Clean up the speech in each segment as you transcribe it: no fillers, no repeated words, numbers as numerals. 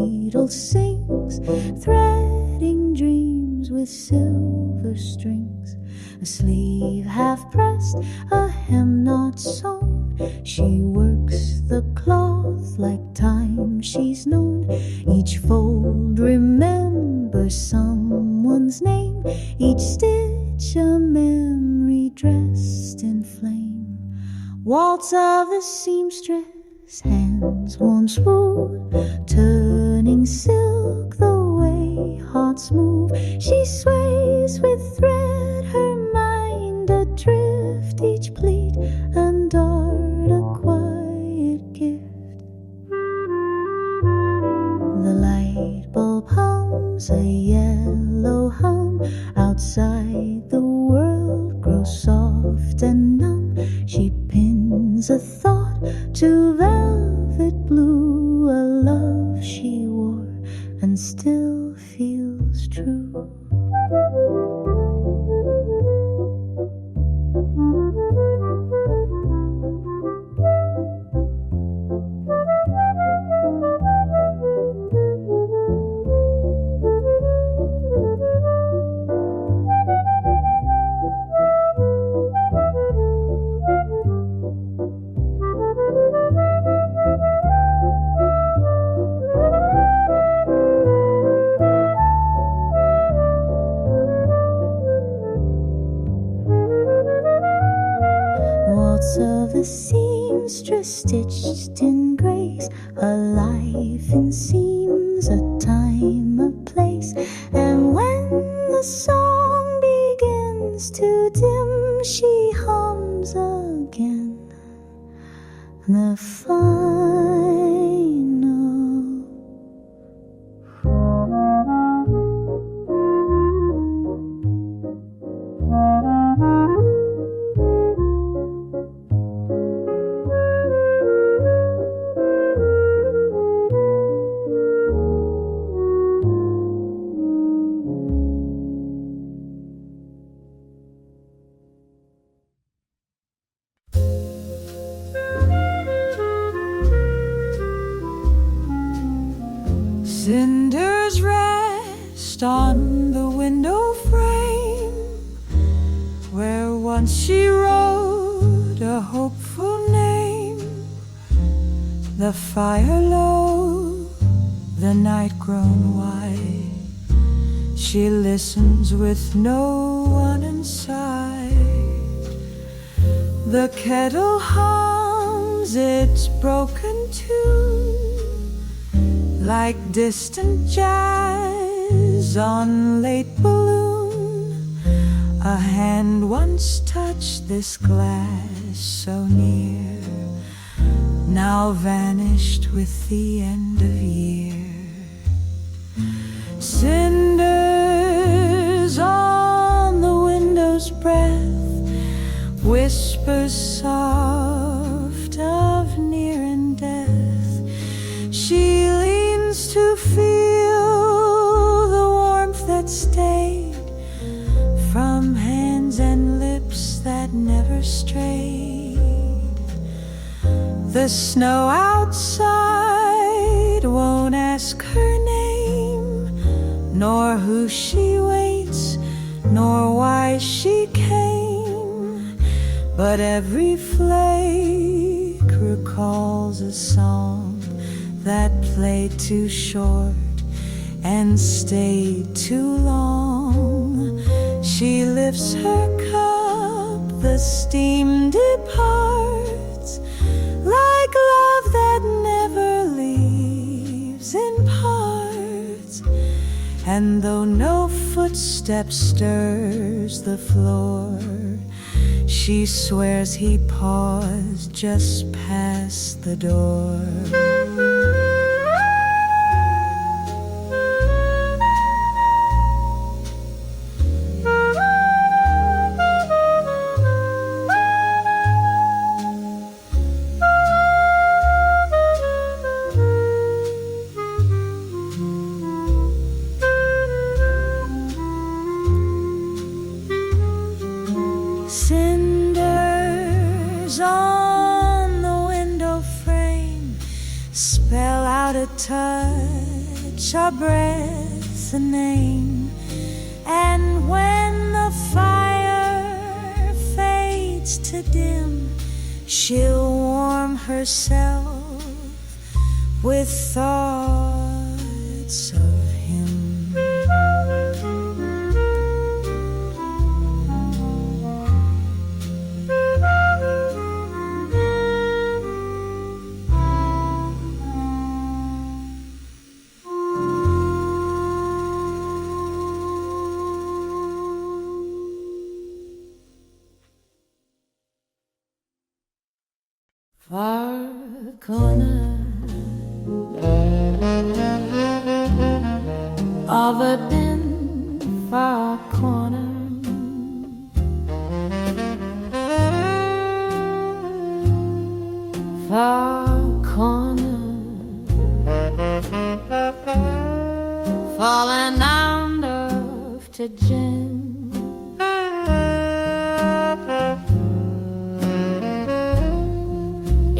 cradle sings, threading dreams with silver strings. A sleeve half pressed, a hem not sewn. She works the cloth like time she's known. Each fold remembers someone's name, each stitch a memory dressed in flame. Waltz of the seamstress, hands warm smooth, turning silk the way hearts move. She sways with thread, her mind adrift, each pleat and dart a quiet gift. The light bulb hums a yellow hum, outside the world grows soft and numb. She pins a thought to velvet blue, a love she wore and still feels true. Of the seamstress stitched in grace, a life in seams, a time, a place. And when the song begins to dim, she hums again the final. Cinders rest on the window frame, where once she wrote a hopeful name. The fire low, the night grown white, she listens with no one inside. The kettle hums its broken tune, like distant jazz on late balloon. A hand once touched this glass so near, now vanished with the end of year. Cinders on the window's breath, whispers soft of near and death. She to feel the warmth that stayed from hands and lips that never strayed. The snow outside won't ask her name, nor who she waits, nor why she came. But every flake recalls a song that played too short and stayed too long. She lifts her cup, the steam departs, like love that never leaves in parts. And though no footstep stirs the floor, she swears he paused just past the door. Cinders on the window frame, each our breath a name. And when the fire fades to dim, she'll warm herself with thoughts of him. Far corner of a dim far corner, far corner, falling under to gin.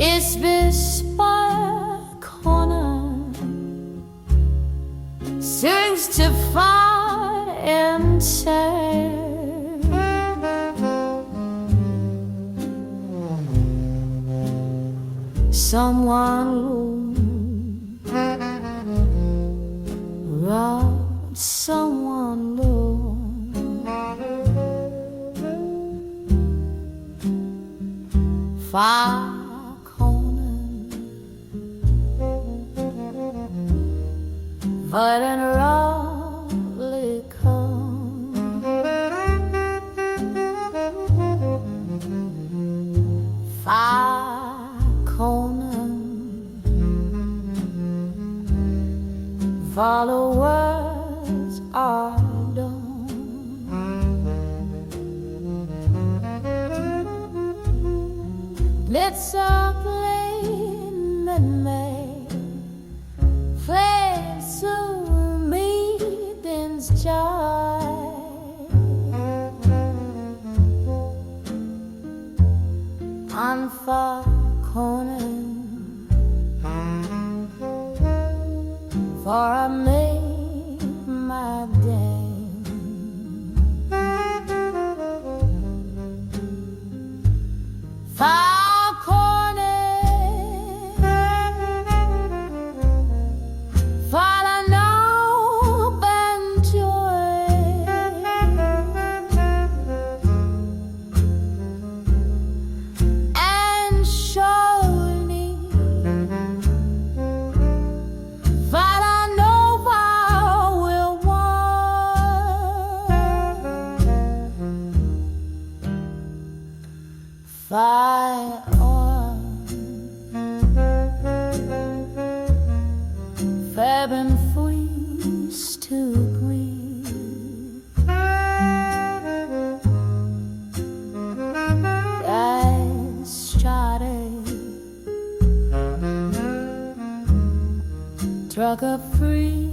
It's this far corner sings to far and sad. Someone robbed someone low. Far but in roughly come, far corner, followers are done. It's a plain that may fade to meeting's joy. On far corner, for I made my day. Far corner, for I know and joy. And surely, for I know I will want. Fire on, Fab and freeze to green. I started truck up free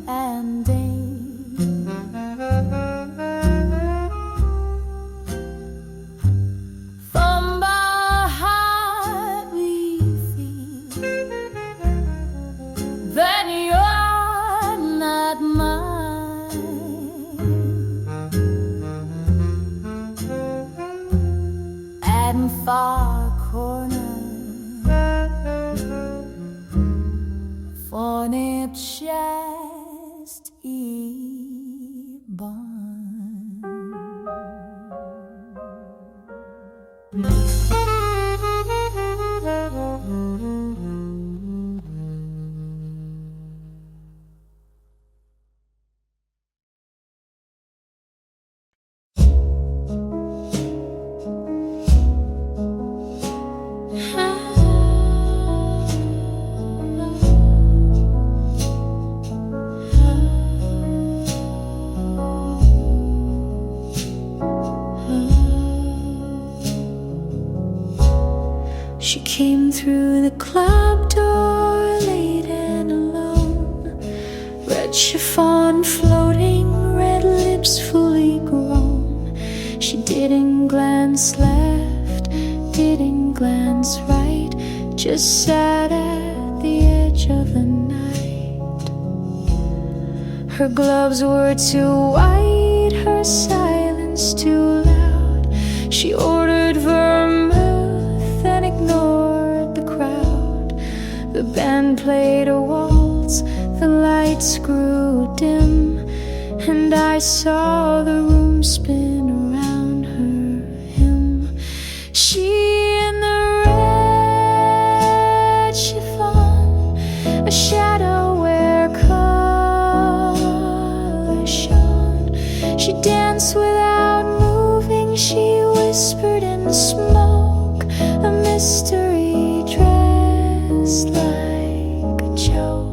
and ding. From behind me feel that you're not mine. And far corner, for it just e-bond. She came through the club door late and alone. Red chiffon floating, red lips fully grown. She didn't glance left, didn't glance right, just sat at the edge of the night. Her gloves were too white, her silence too loud. She ordered vermouth and ignored the crowd. The band played a waltz, the lights grew dim, and I saw the room spin around her hymn. She in the red chiffon, a shadow where color shone. She danced without moving, she whispered in the smoke, a mystery dressed like a joke.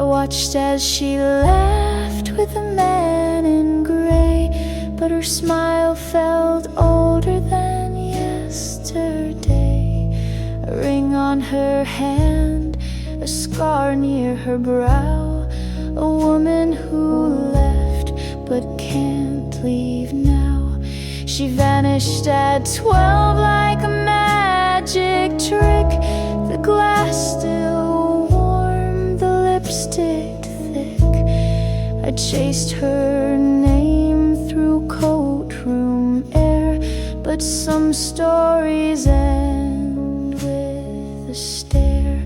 Watched as she laughed with a man in gray, but her smile felt older than yesterday. A ring on her hand, a scar near her brow, a woman who left but can't leave now. She vanished at 12 like a magic trick. The glass still warm, the lipstick thick. I chased her name through courtroom air, but some stories end with a stare.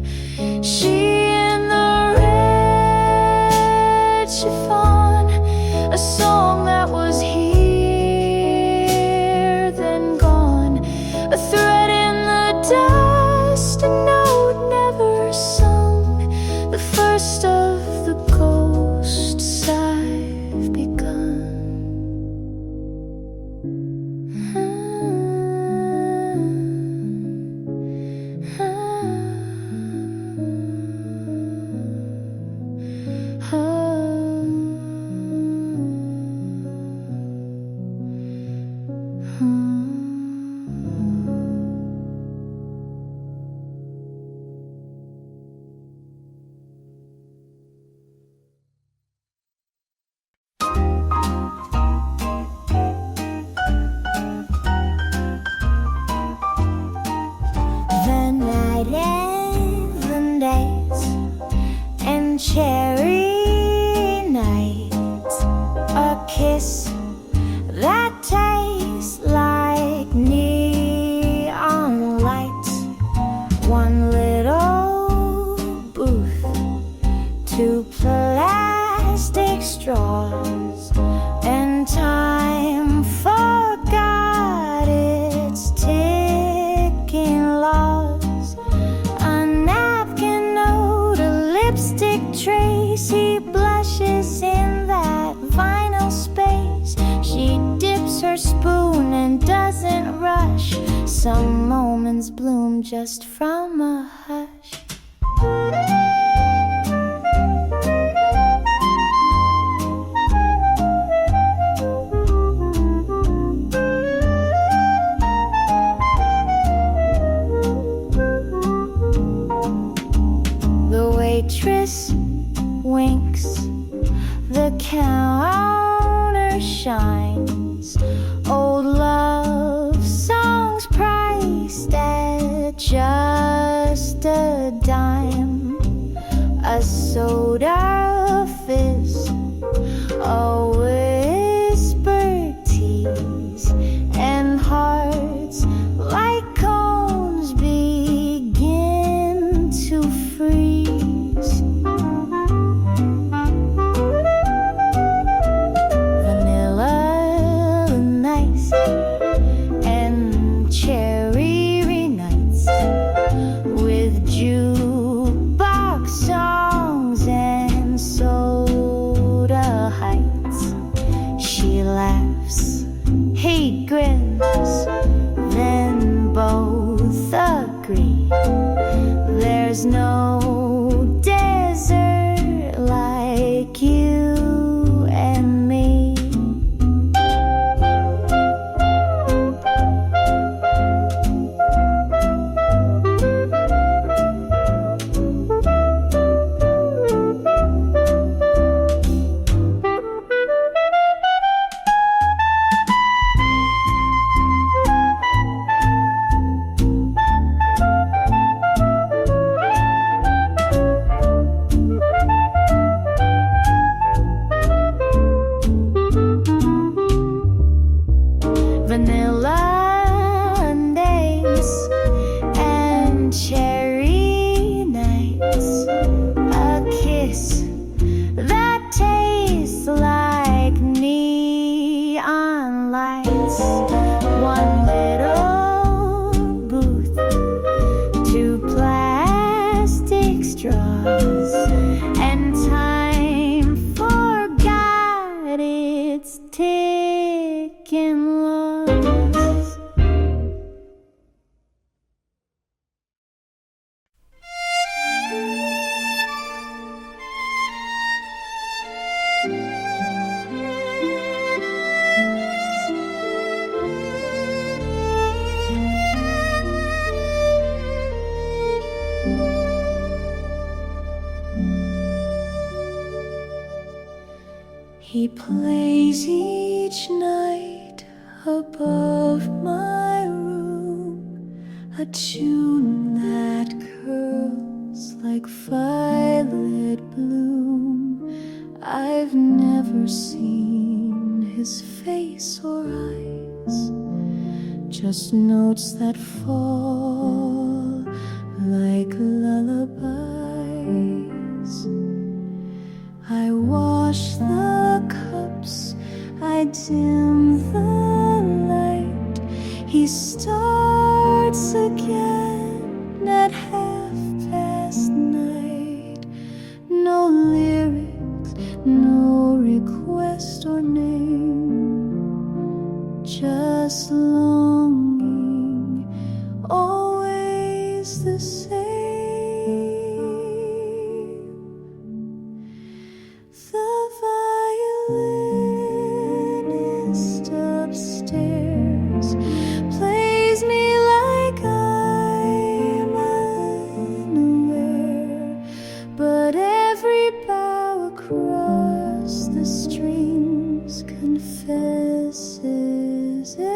She in the red chiffon, a song that was here then gone, a thread in the dust, a note never sung, the first of the ghosts I've begun. The night and days and cherry nights, a kiss that tastes like neon lights, one little booth, two plastic straws, and time forgot its ticking laws. A napkin note, a lipstick trace, he blushes in that vinyl space. She dips her spoon and doesn't rush. Some moments bloom just from a hush. The waitress winks, the counter shines, old love songs priced at just a dime, a soda fizz, a whispered tease, and hearts like cones begin to freeze. Vanilla nice and cherry nights with jukebox songs and soda heights. She laughs, he grins, then both agree there's no desert like you and me. He plays each night above my room, a tune that curls like violet bloom. I've never seen his face or eyes, just notes that fall like lullabies. I wash the cups, I dim the light. He starts again at 9:30. No lyrics, no request or name, just longing, always the same. The violinist upstairs plays me like I'm unaware, but every bow across the strings confesses everything.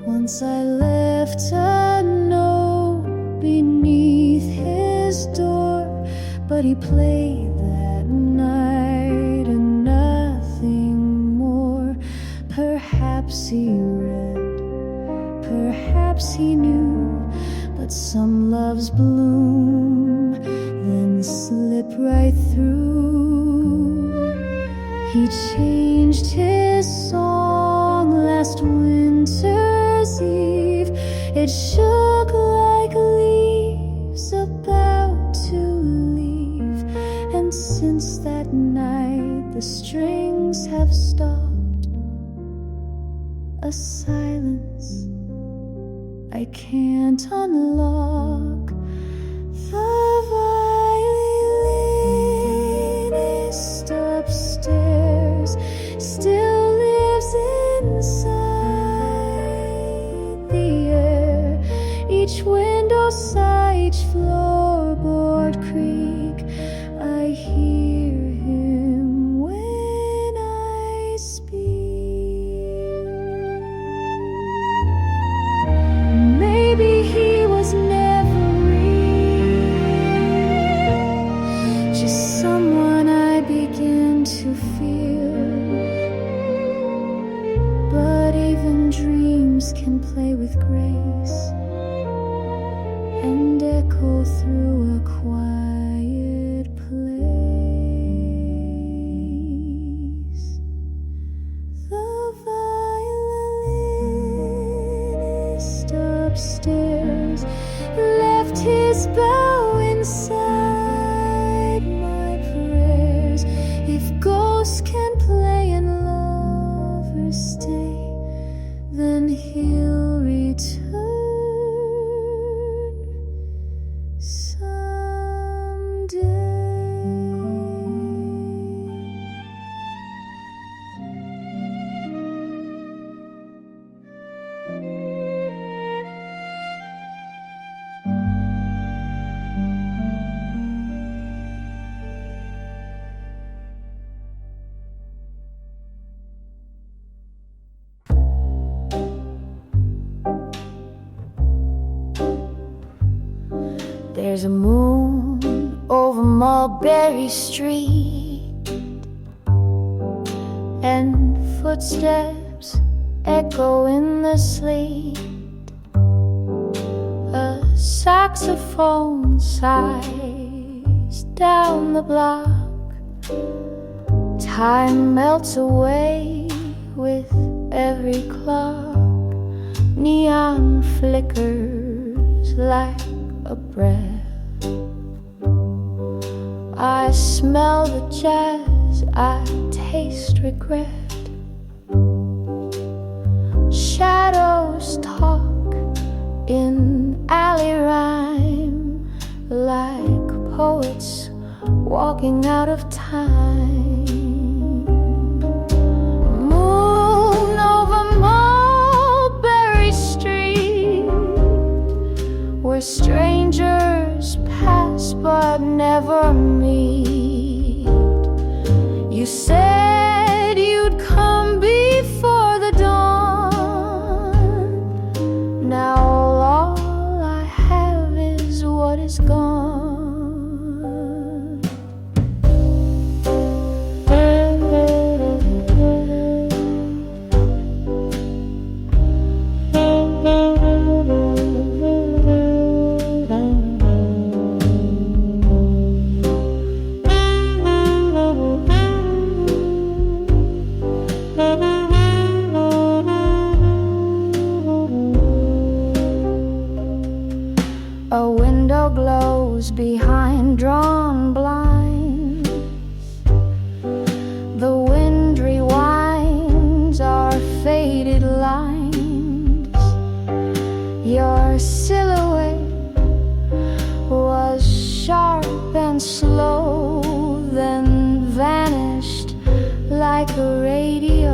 Once I left a note beneath his door, but he played that night and nothing more. Perhaps he read, perhaps he knew, but some loves bloom, then slip right through. He changed his song last winter's eve. It shook like leaves about to leave, and since that night the strings have stopped. A silence I can't unlock. The violinist upstairs still lives inside the air. Each window sigh, each floorboard creak. I hear him when I speak. Maybe he was never real, just someone I begin to feel. But even dreams can play with grace and echo through a quiet place. The violinist upstairs left his bow inside my prayers. If ghosts can play and lovers stay, then he'll return someday. There's a moon over Mulberry Street, and footsteps echo in the sleet. A saxophone sighs down the block. Time melts away with every clock. Neon flickers like a breath. I smell the jazz, I taste regret. shadows talk in alley rhyme, like poets walking out of time. Moon over Mulberry Street, where strangers pass but never meet. You said you'd come before the dawn. Now all I have is what is gone. A window glows behind drawn blinds. The wind rewinds our faded lines. Your silhouette was sharp and slow, then vanished like a radio.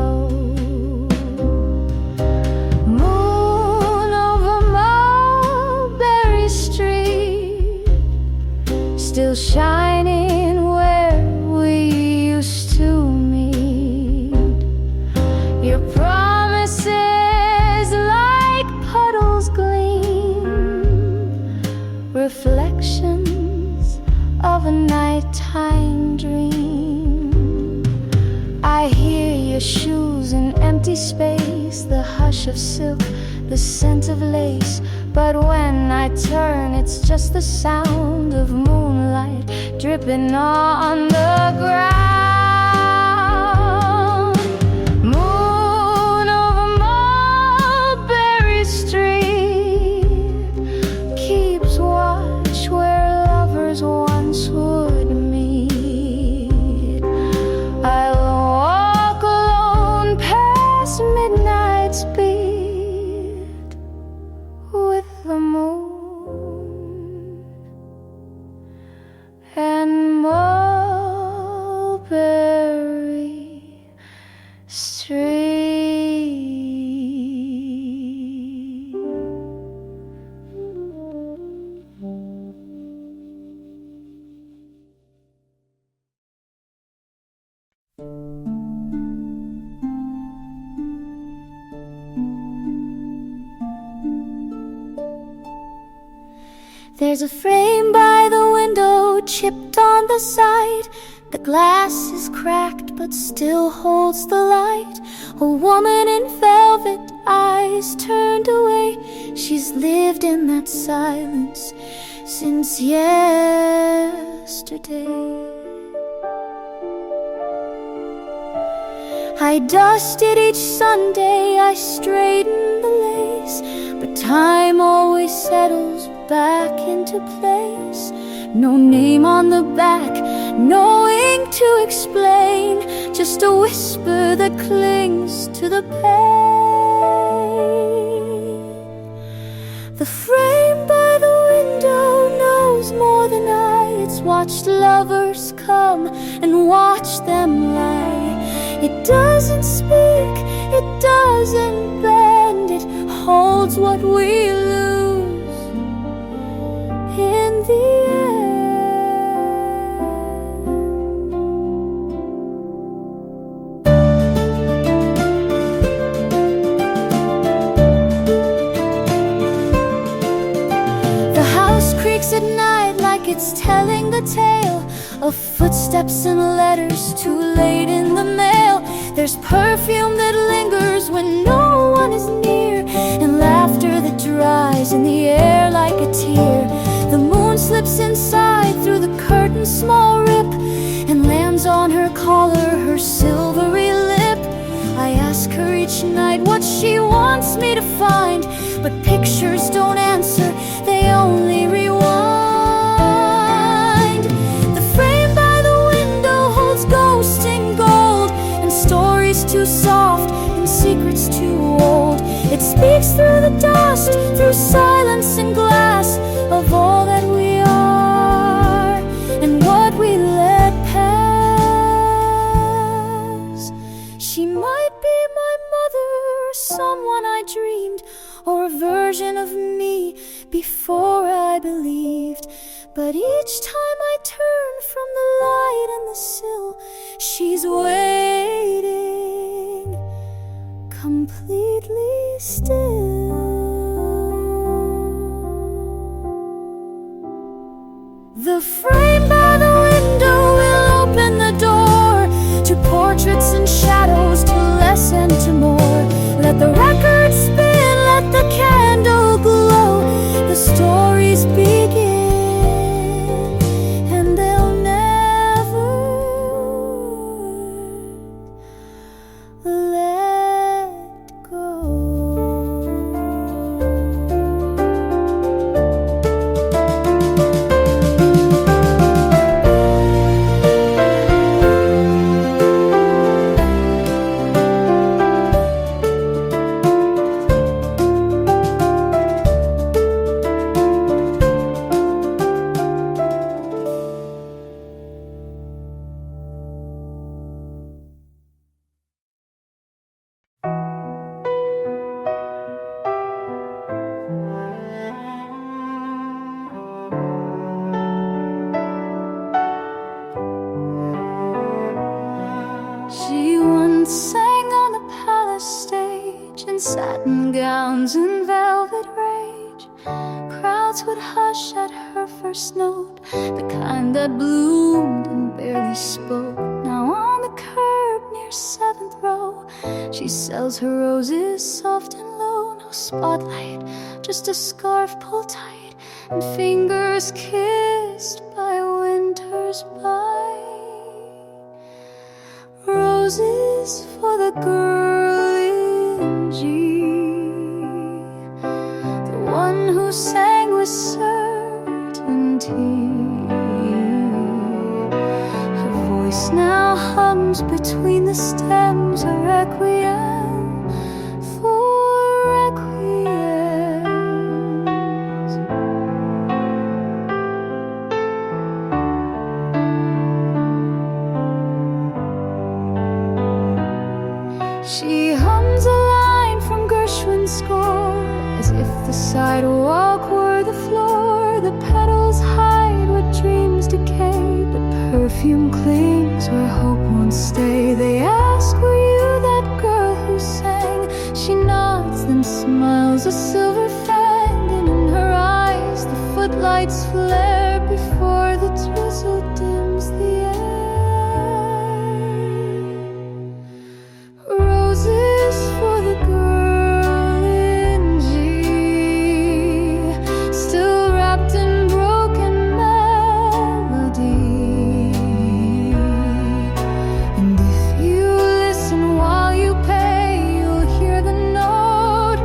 Still shining where we used to meet. Your promises like puddles gleam, reflections of a nighttime dream. I hear your shoes in empty space, the hush of silk, the scent of lace. But when I turn, it's just the sound of moonlight dripping on the ground. Moon over Mulberry Street keeps watch where lovers once would meet. I'll walk alone past midnight's beat, the moon and Mulberry Street. There's a frame by the window, chipped on the side. The glass is cracked but still holds the light. A woman in velvet, eyes turned away. She's lived in that silence since yesterday. I dusted each Sunday, I straightened the lace, but time always settles back into place. No name on the back, no ink to explain, just a whisper that clings to the pane. The frame by the window knows more than I. It's watched lovers come and watched them lie. It doesn't speak, it doesn't bend, it holds what we lose in the end. The house creaks at night like it's telling the tale of footsteps and letters too late in the mail. There's perfume that lingers when no one is near, and laughter that dries in the air like a tear. The moon slips inside through the curtain's small rip and lands on her collar, her silvery lip. I ask her each night what she wants me to find, but pictures don't answer, they only rewind. The frame by the window holds ghosts in gold, and stories too soft and secrets too old. It's pierce through the dust, through silence and glass, of all that we are and what we let pass. She might be my mother, or someone I dreamed, or a version of me before I believed. But each time I turn from the light and the sill, she's waiting, completely still. The frame by the window will open the door to portraits and shadows, to less and to more. Let the record spin, let the candle glow, the stories begin. Satin gowns and velvet rage, crowds would hush at her first note, the kind that bloomed and barely spoke. Now on the curb near 7th row, she sells her roses soft and low. No spotlight, just a scarf pulled tight, and fingers kissed by winter's bite. Roses for the girl in G, the one who sang with certainty. Her voice now hums between the stems, a requiem for requiems. She hums a line from Gershwin's score, as if the sidewalk were the floor. The petals hide what dreams decay, but perfume clings where hope won't stay. They ask, were you that girl who sang? She nods, then smiles, a silver fang, and in her eyes the footlights flare before the drizzle dims the air. Roses for the girl in G, still wrapped in broken melody. And if you listen while you pay, you'll hear the note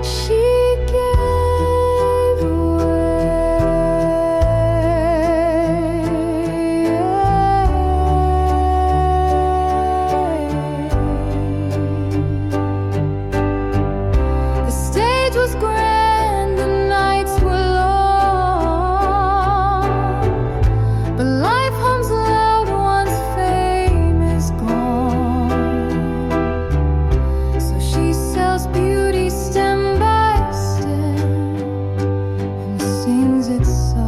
she gave away. The stage was grand, the nights were long, but life hums loud once fame is gone. So she sells beauty stem by stem and sings it soft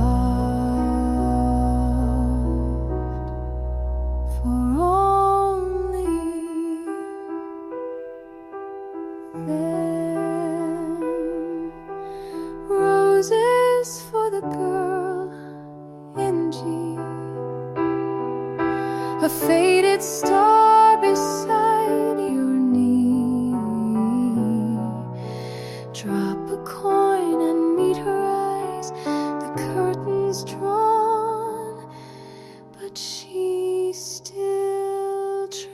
for only them. Roses for the girl in G, a faded star beside your knee. Drop a coin and meet her eyes, the curtains drawn, but she still tries.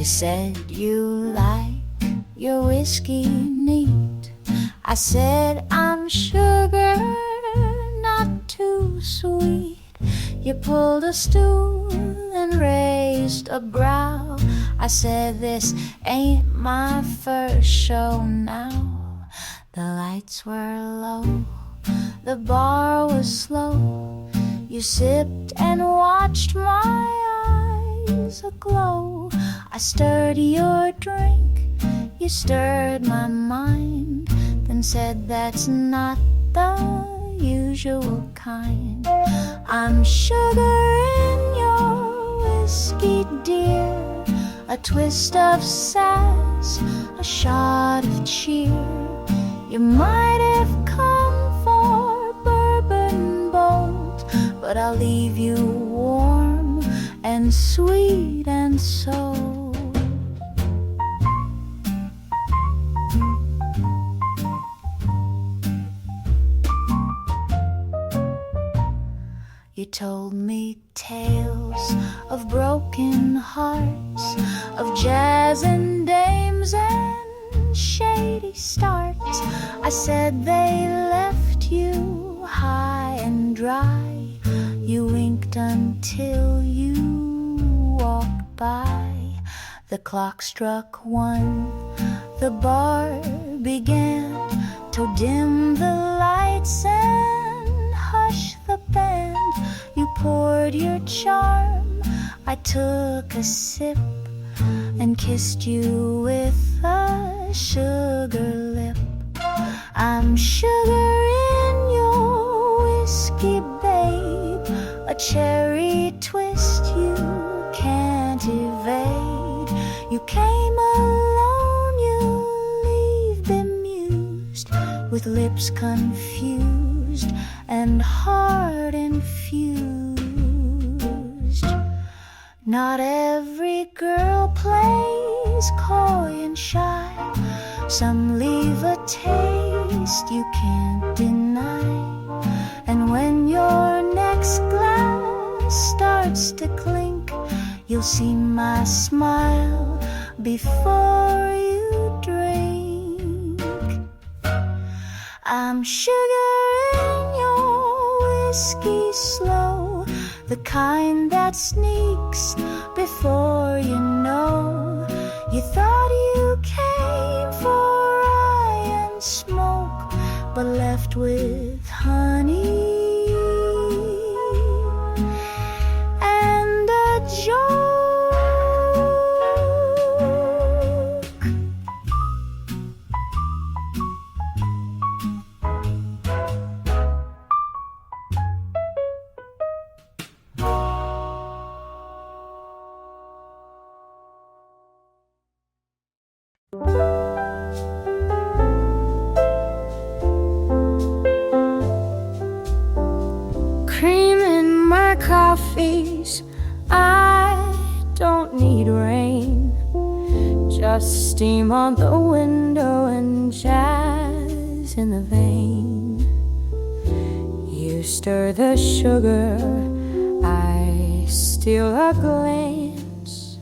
said you like your whiskey neat. I said I'm sugar, not too sweet. You pulled a stool and raised a brow. I said this ain't my first show now. The lights were low, the bar was slow. You sipped and watched my eyes aglow. I stirred your drink, you stirred my mind, then said that's not the usual kind. I'm sugar in your whiskey, dear, a twist of sass, a shot of cheer. You might have come for bourbon bold, but I'll leave you warm and sweet and sold. You told me tales of broken hearts, of jazz and dames and shady starts. I said they left you high and dry. You winked until you walked by. The clock struck 1, the bar began to dim the lights and hush the band. You poured your charm, I took a sip and kissed you with a sugar lip. I'm sugar in your whiskey, babe, a cherry twist you can't evade. You came alone, you leave bemused, with lips confused and heart infused. Not every girl plays coy and shy. Some leave a taste you can't deny. And when your next glass starts to clink, you'll see my smile before you drink. I'm sugar in your whiskey slow, the kind that sneaks before you know. You thought you came for rye and smoke, but left with honey and a joke. Cream in my coffees, I don't need rain, just steam on the window and jazz in the vein. You stir the sugar, I steal a glance.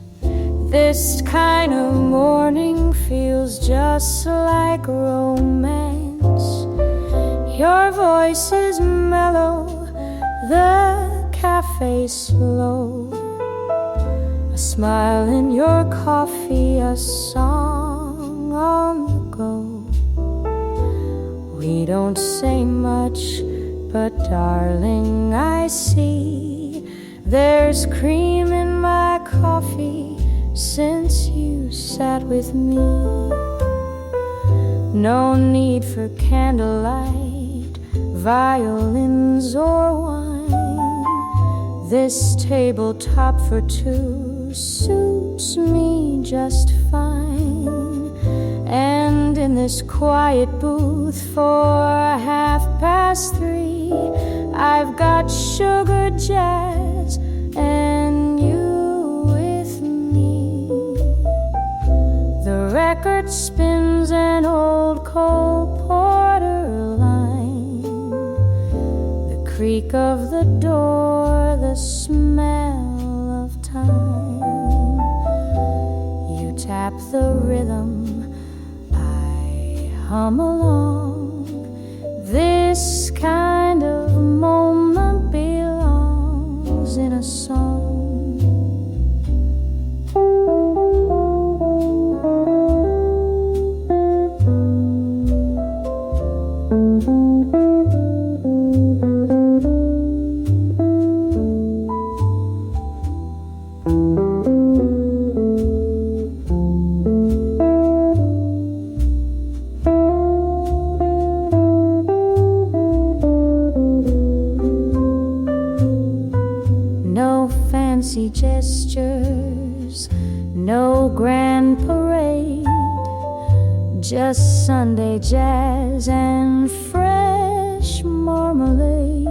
This kind of morning feels just like romance. Your voice is mellow, the cafe's slow. A smile in your coffee, a song on the go. We don't say much, but darling, I see there's cream in my coffee since you sat with me. No need for candlelight, violins or wine. This tabletop for two suits me just fine. And in this quiet booth for 3:30, I've got sugar, jazz, and you with me. The record spins an old Cole Porter line, the creak of the door, the smell of time. You the rhythm, I hum along. This kind of moment belongs in a song. Gestures, no grand parade, just Sunday jazz and fresh marmalade.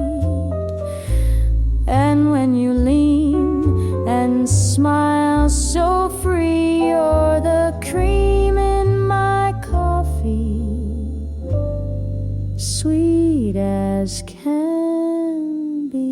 And when you lean and smile so free, you're the cream in my coffee, sweet as can be.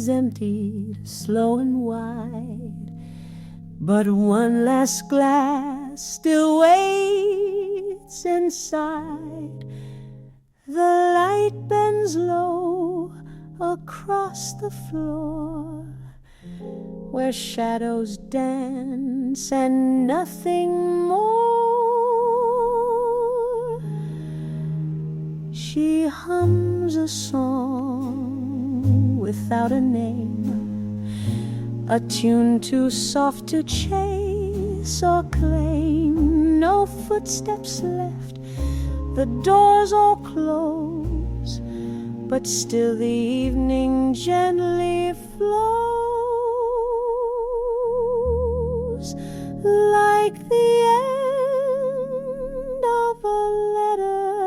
Emptied, slow and wide, but one last glass still waits inside. The light bends low across the floor, where shadows dance and nothing more. She hums a song without a name, a tune too soft to chase or claim. No footsteps left, the doors all close, but still the evening gently flows, like the end of a letter.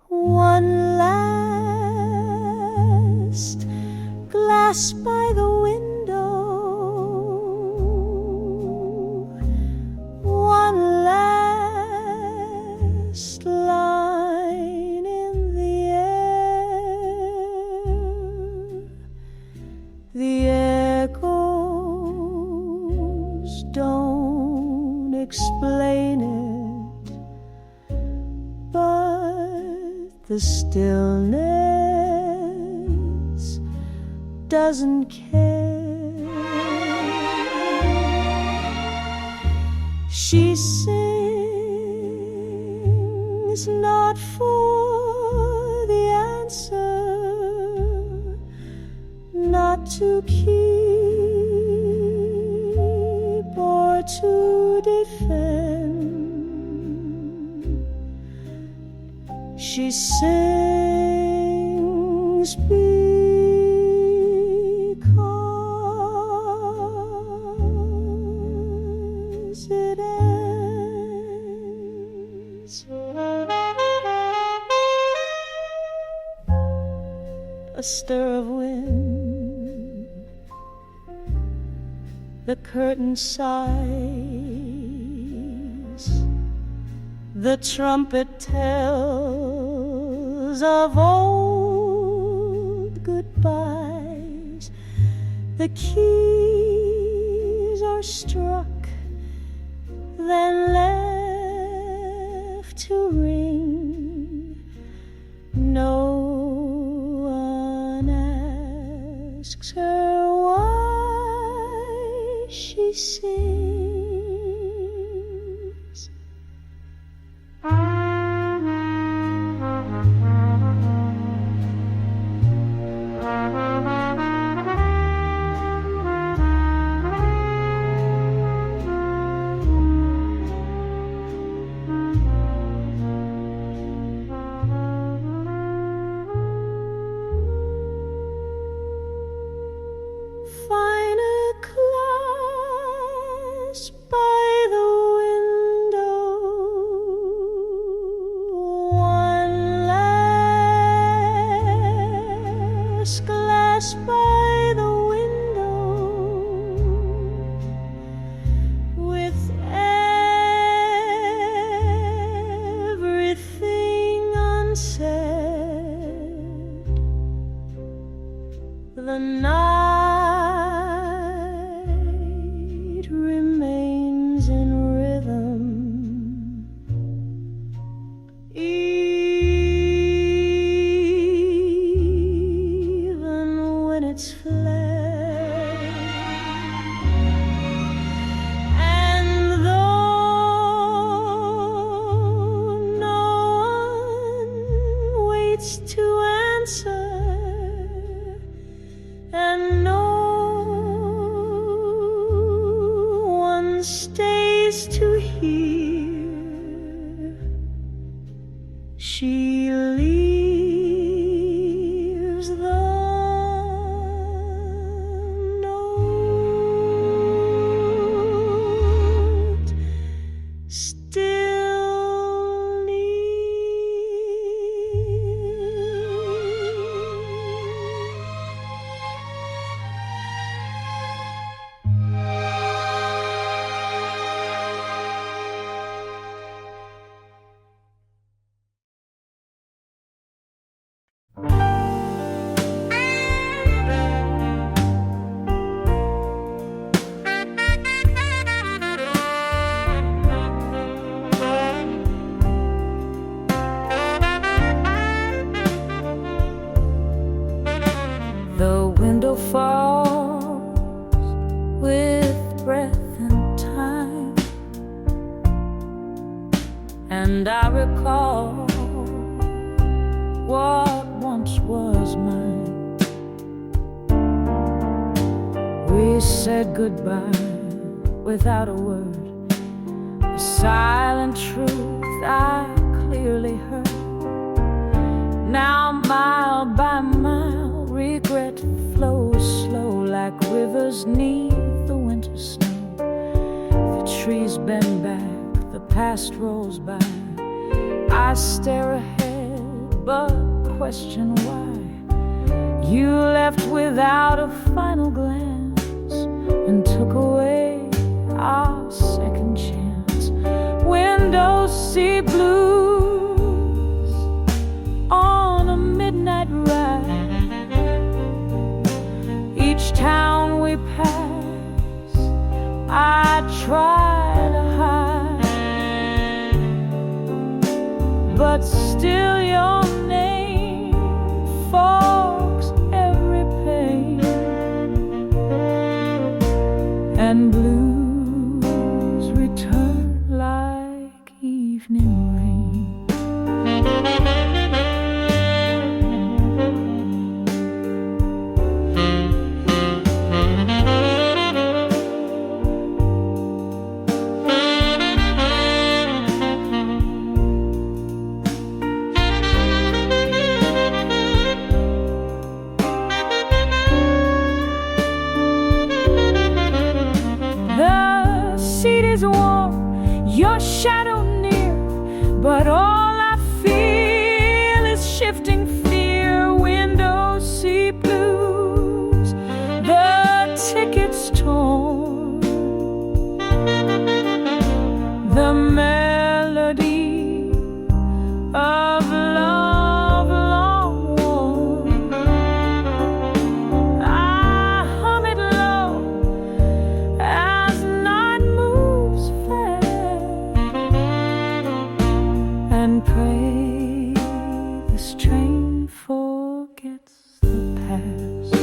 One last glass by the window, one last line in the air. The echoes don't explain it, but the stillness doesn't care. She sings not for the answer, not to keep or to defend. She sings because it ends. A stir of wind, the curtain sighs, the trumpet tells of old goodbyes. The keys are struck, then left to ring. No one asks her why she sings. find a clasp by the window, one last clasp by the window, with everything unsaid. The night remains in rhythm, even when it's fled. And though no one waits to answer, and no one stays to hear, she leaves the note still The window falls with breath and time, and I recall what once was mine. We said goodbye without a word, the silent truth I clearly heard. Now mile by mile, regret flows slow like rivers neath the winter snow. The trees bend back, the past rolls by. I stare ahead, but question why. You left without a final glance and took away our second chance. Windows see blues on a midnight ride. Each town we pass, I try to hide, but still your name fogs every pain, and blues return like evening rain. Your shadow near, but all I feel is shifting fear. Windows see blues, the tickets torn, the melody of love long worn. I hum it low as night moves fast, and pray this train forgets the past.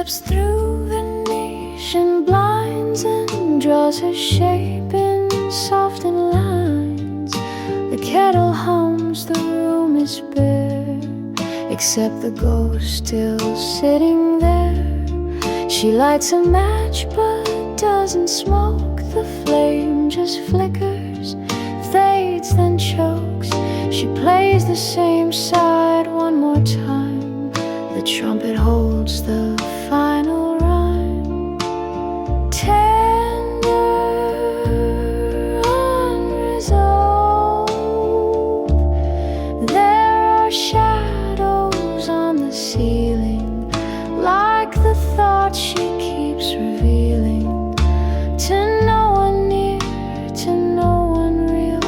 slips through Venetian blinds and draws her shape in softened lines. The kettle hums, the room is bare, except the ghost still sitting there. She lights a match but doesn't smoke. The flame just flickers, fades, then chokes. She plays the same side one more time. The trumpet holds the final rhyme. Tender, unresolved. There are shadows on the ceiling, like the thoughts she keeps revealing. To no one near, to no one real,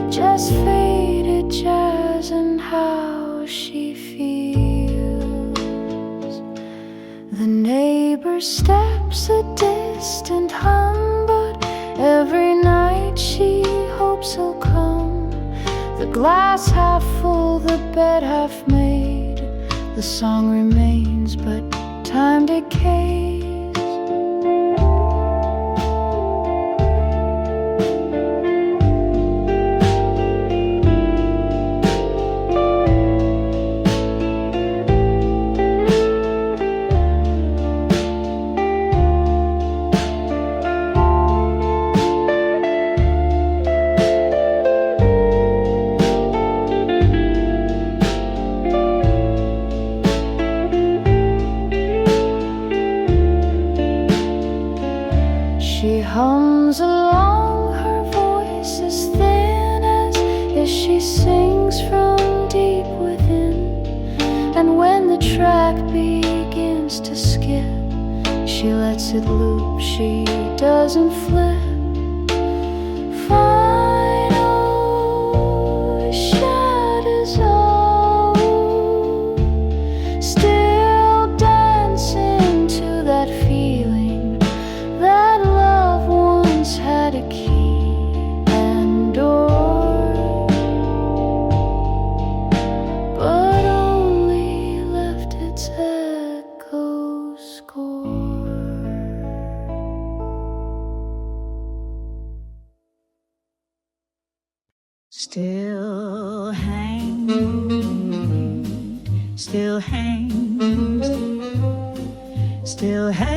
just faded jazz and how she feels. The neighbor steps a distant hum, but every night she hopes he'll come. The glass half full, the bed half made. The song remains, but time decays. She hums along, her voice is thin as if she sings from deep within. And when the track begins to skip, she lets it loop, she doesn't flip. Final shadows all, still dancing to that feeling that love once had a key and door, but only left its echo score. Still hanging, still hangs, still hangs.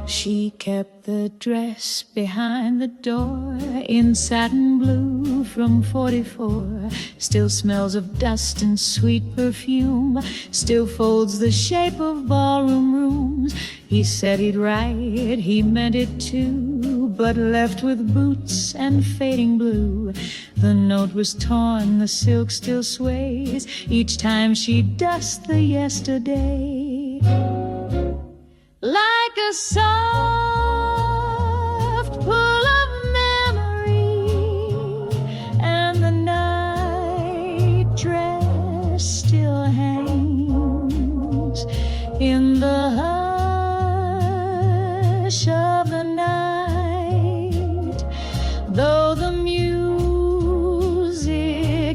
She kept the dress behind the door in satin blue from 44. Still smells of dust and sweet perfume. Still folds the shape of ballroom rooms. He said he'd write, he meant it too, but left with boots and fading blue. The note was torn, the silk still sways each time she dusts the yesterday. Like a soft pull of memory, and the night dress still hangs in the hush of the night. Though the music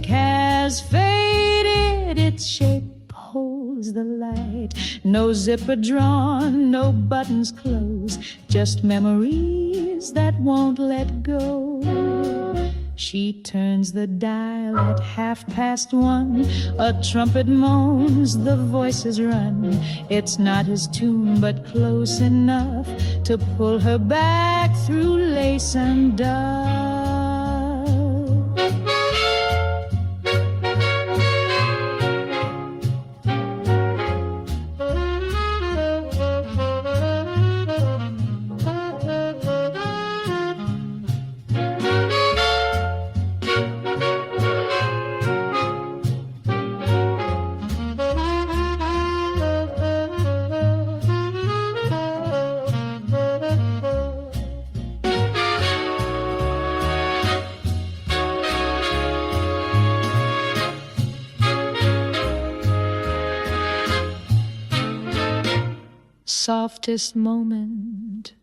has faded, its shape holds the light. No zipper drawn, no buttons closed, just memories that won't let go. She turns the dial at 1:30. A trumpet moans, the voices run. It's not his tune, but close enough to pull her back through lace and dove. Softest moment.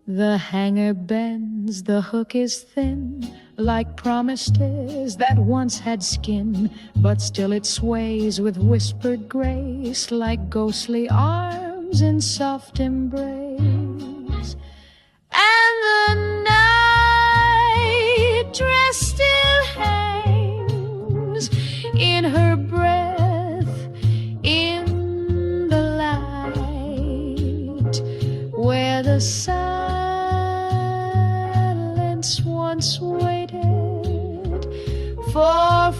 The hanger bends, the hook is thin, like promises that once had skin, but still it sways with whispered grace, like ghostly arms in soft embrace. And the night dress still hangs in her breath, in the light, where the silence once waited for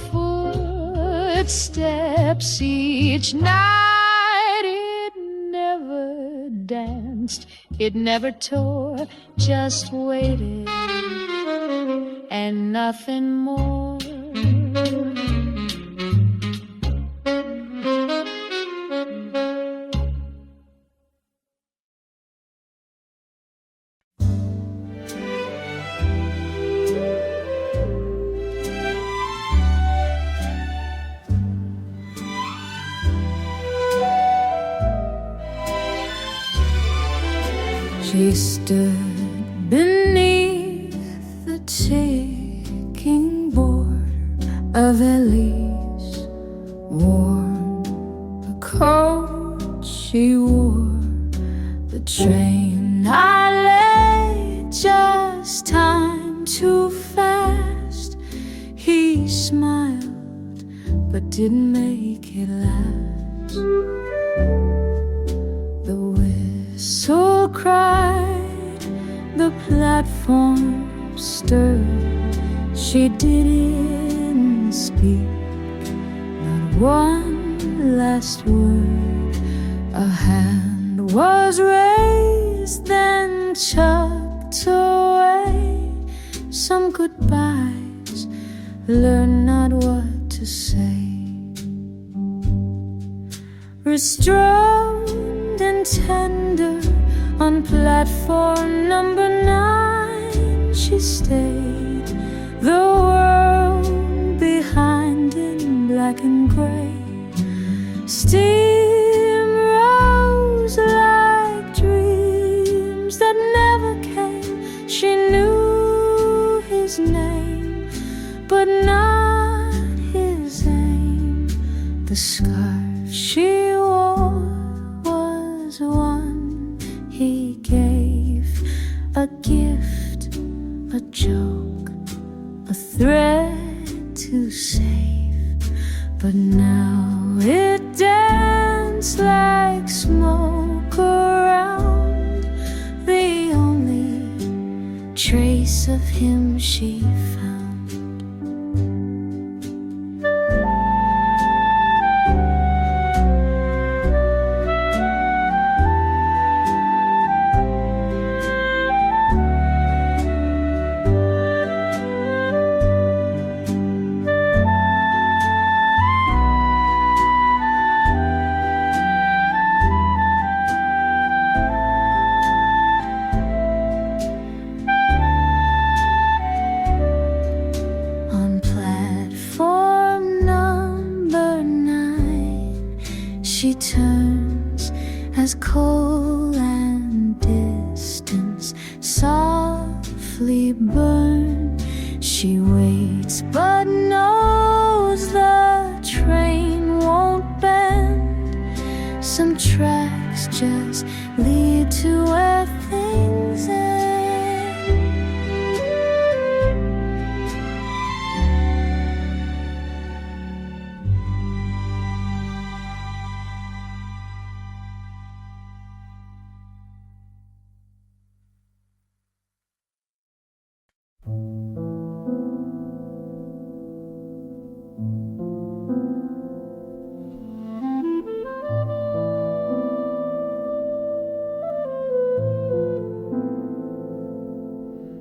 footsteps each night. It never danced, it never tore, just waited and nothing more. She stood beneath the ticking border of Ellie's worn the coat she wore. The train I lay, just time too fast. He smiled but didn't make it last. The whistle cried, the platform stirred. She didn't speak, not one last word. A hand was raised, then chucked away. Some goodbyes, learn not what to say. Restrained and tender on platform number 9, she stayed. The world behind in black and gray. Steam rose like dreams that never came. She knew his name, but not his aim. The scarf she wore was one he gave, a gift, a joke, a thread to save. But now it danced like smoke around, the only trace of him she found. She turns as coal and distance softly burn. She waits but knows the train won't bend. Some tracks just lead to where things end.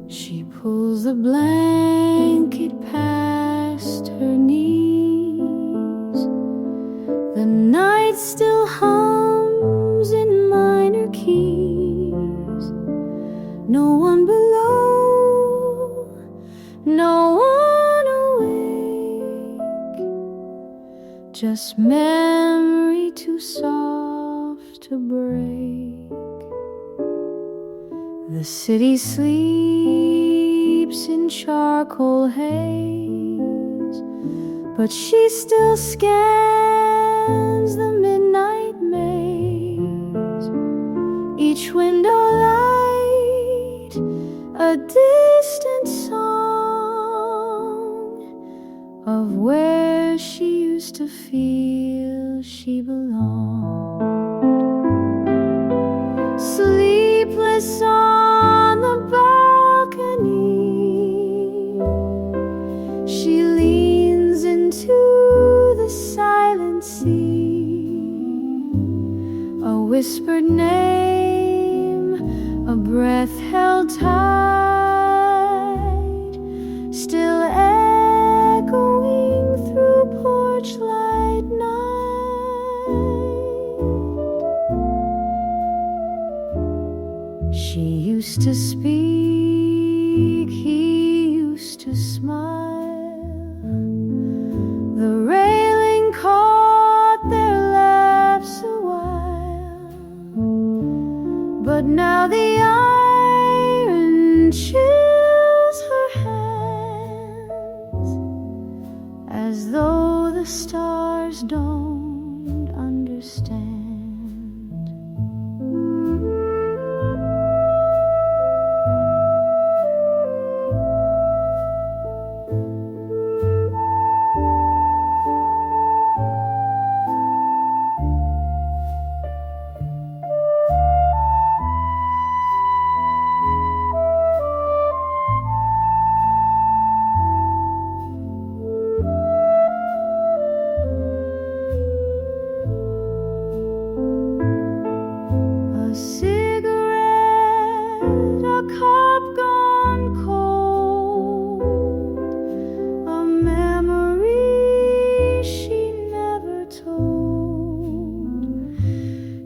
She pulls the blanket past her knees. The night still hums in minor keys. No one below, no one awake. Just memory too soft to break. The city sleeps drapes in charcoal haze, but she still scans the midnight maze. Each window light, a distant song of where she used to feel she belonged. Sleepless on the balcony, she leans into the silent sea. A whispered name, a breath held tight, still echoing through porch light night. She used to speak, he used to smile. The railing caught their laughs a while, but now the iron chills her hands, as though the stars don't understand.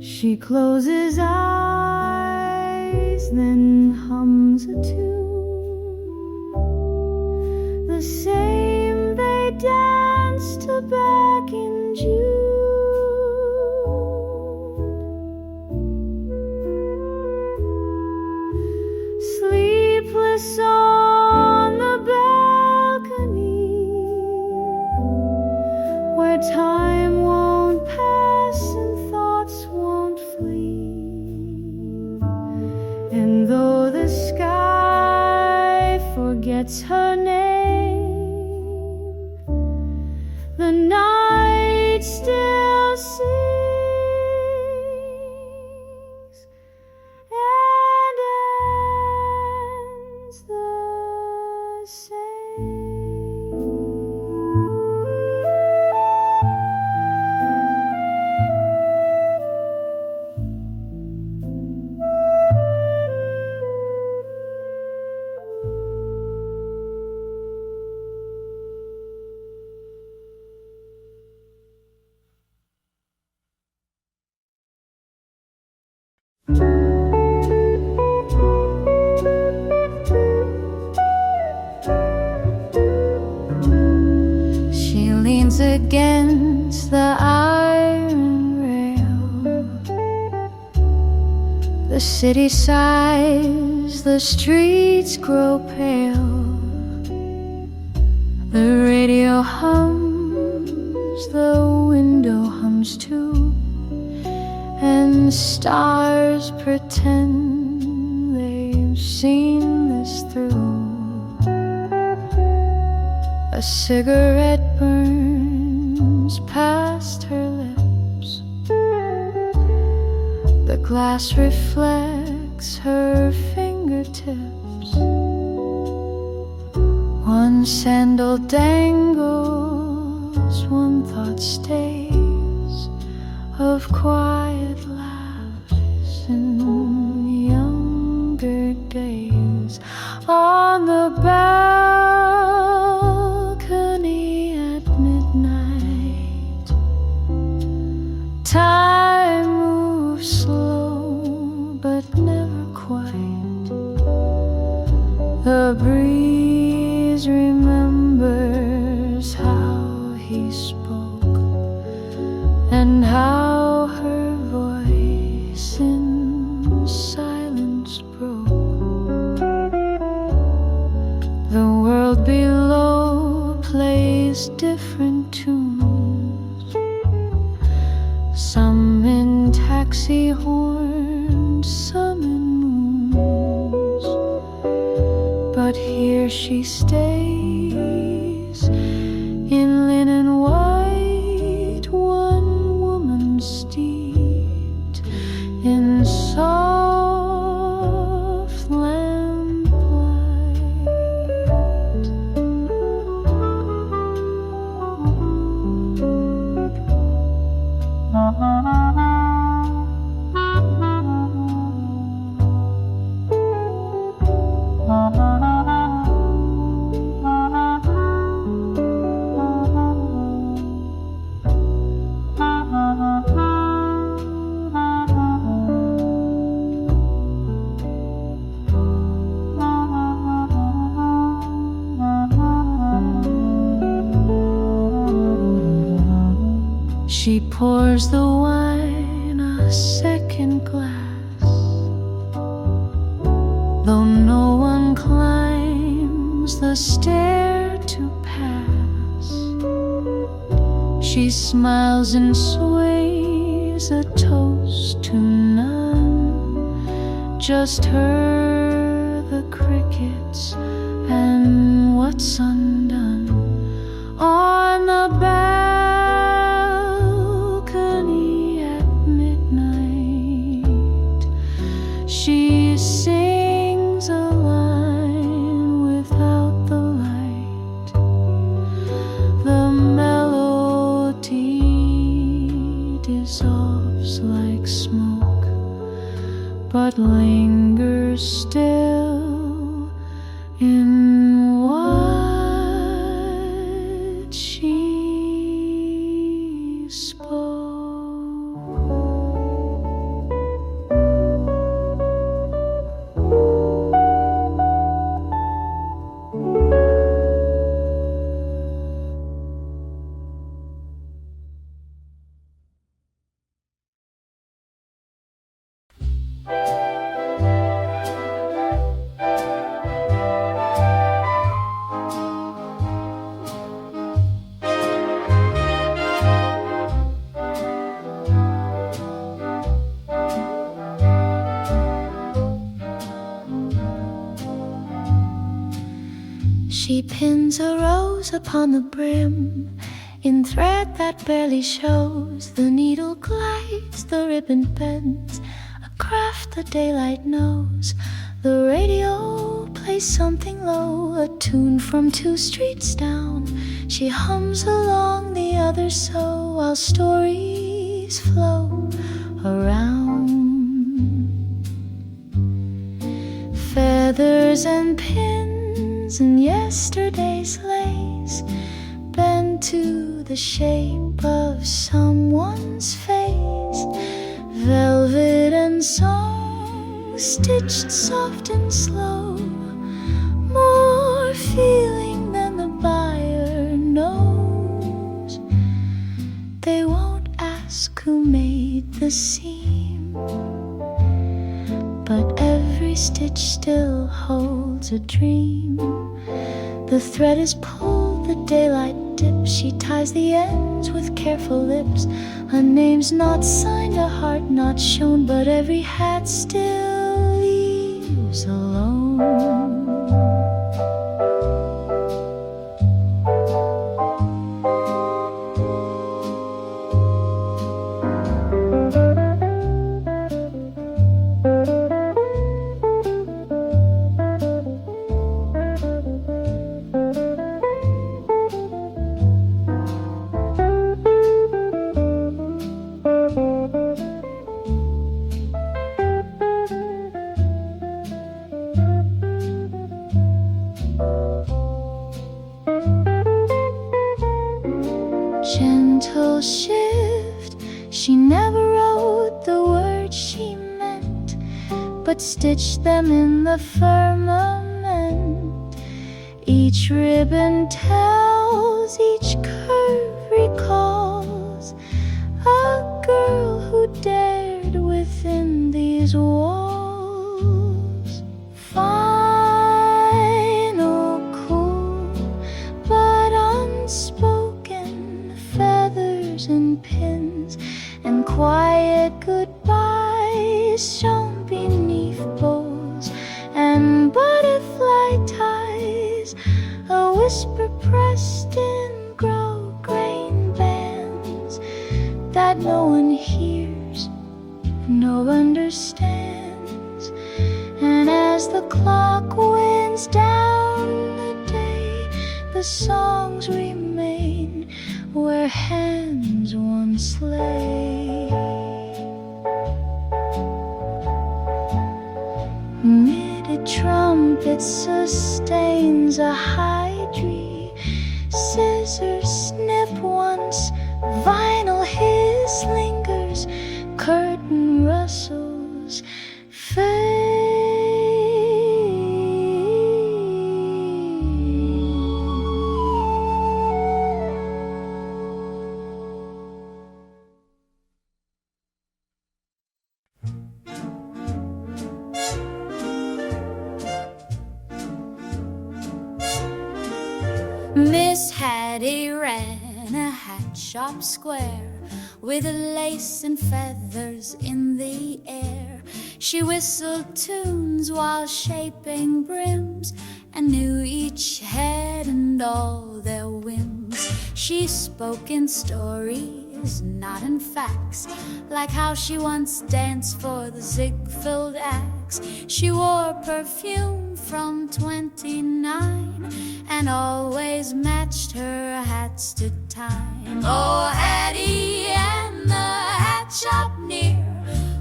She closes eyes, then hums a tune, the same they danced to back in June. Sleepless on the balcony, where time won't pass and thoughts won't flee. And though the sky forgets her name, the night still sings and ends the same. She leans against the iron rail. The city sighs, the streets grow pale. The radio hums, the window hums too, and stars pretend they've seen this through. A cigarette burns past her lips. The glass reflects her fingertips. One sandal dangles, one thought stays, of quiet laughs in younger days. On the balcony at midnight, time moves slow but never quite. The breeze remembers how he spoke and how her voice in silence broke. plays different tunes, some in taxi horns, some in moons, but here she stays in linen white, one woman steeped in soft lamplight. She pours the wine a second glass, though no one climbs the stair to pass. She smiles and sways a toast to none, just her, the crickets, and what's undone on the balcony at midnight. She sings a line without the light. The melody dissolves like smoke, but lingers still in what she spoke. She pins a rose upon the brim in thread that barely shows. The needle glides, the ribbon bends, a craft the daylight knows. The radio plays something low, a tune from 2 streets down. She hums along the other so, while stories flow around. Feathers and pins and yesterday's lace bend to the shape of someone's face. Velvet and song stitched soft and slow, more feeling than the buyer knows. They won't ask who made the seam, but every stitch still holds a dream. The thread is pulled, the daylight dips. She ties the ends with careful lips. A name's not signed, a heart not shown, but every hat still leaves alone. Gentle shift, she never wrote the words she meant, but stitched them in the firmament. Each ribbon tells, each curve recalls a girl who dared within these walls. Final, cool, but unspoken, whisper pressed in grosgrain bands that no one hears, no understands. And as the clock winds down the day, the songs remain where hands once lay. Mid trumpet sustains a high tree. Scissors snip once, vinyl hiss lingers, curtain rustles, fade. Miss Hattie ran a hat shop square with lace and feathers in the air. She whistled tunes while shaping brims and knew each head and all their whims. She spoke in stories, not in facts, like how she once danced for the Ziegfeld Axe. She wore perfume from 29 and always matched her hats to time. Oh, Hattie and the hat shop near,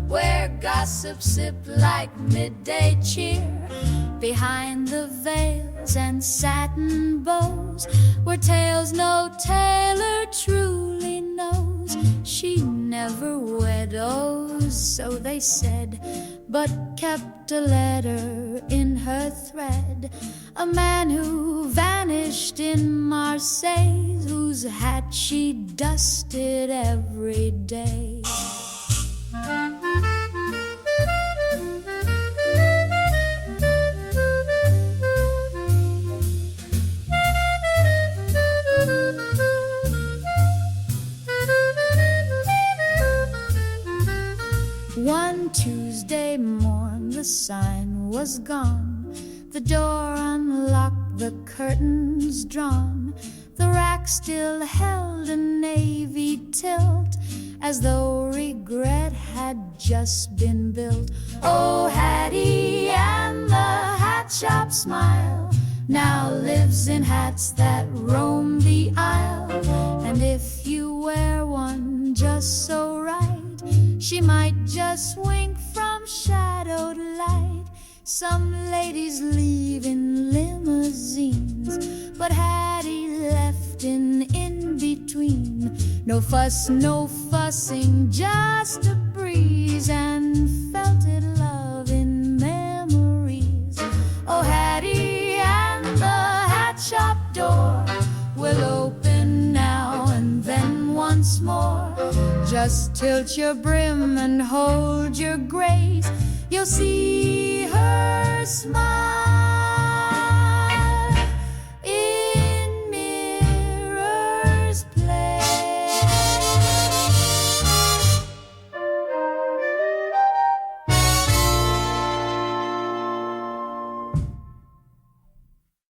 where gossip sipped like midday cheer. Behind the veils and satin bows were tales no tailor truly knows. She never widows, so they said, but kept a letter in her thread. A man who vanished in Marseille, whose hat she dusted every day. One Tuesday morn the sign was gone, the door unlocked, the curtains drawn. The rack still held a navy tilt, as though regret had just been built. Oh, Hattie and the hat shop smile now lives in hats that roam the aisle. And if you wear one just so right, she might just wink from shadowed light. Some ladies leave in limousines, but Hattie left in between. No fuss, no fussing, just a breeze and felted love in memories. Oh, Hattie and the hat shop door will open now and then once more. Just tilt your brim and hold your grace, you'll see her smile.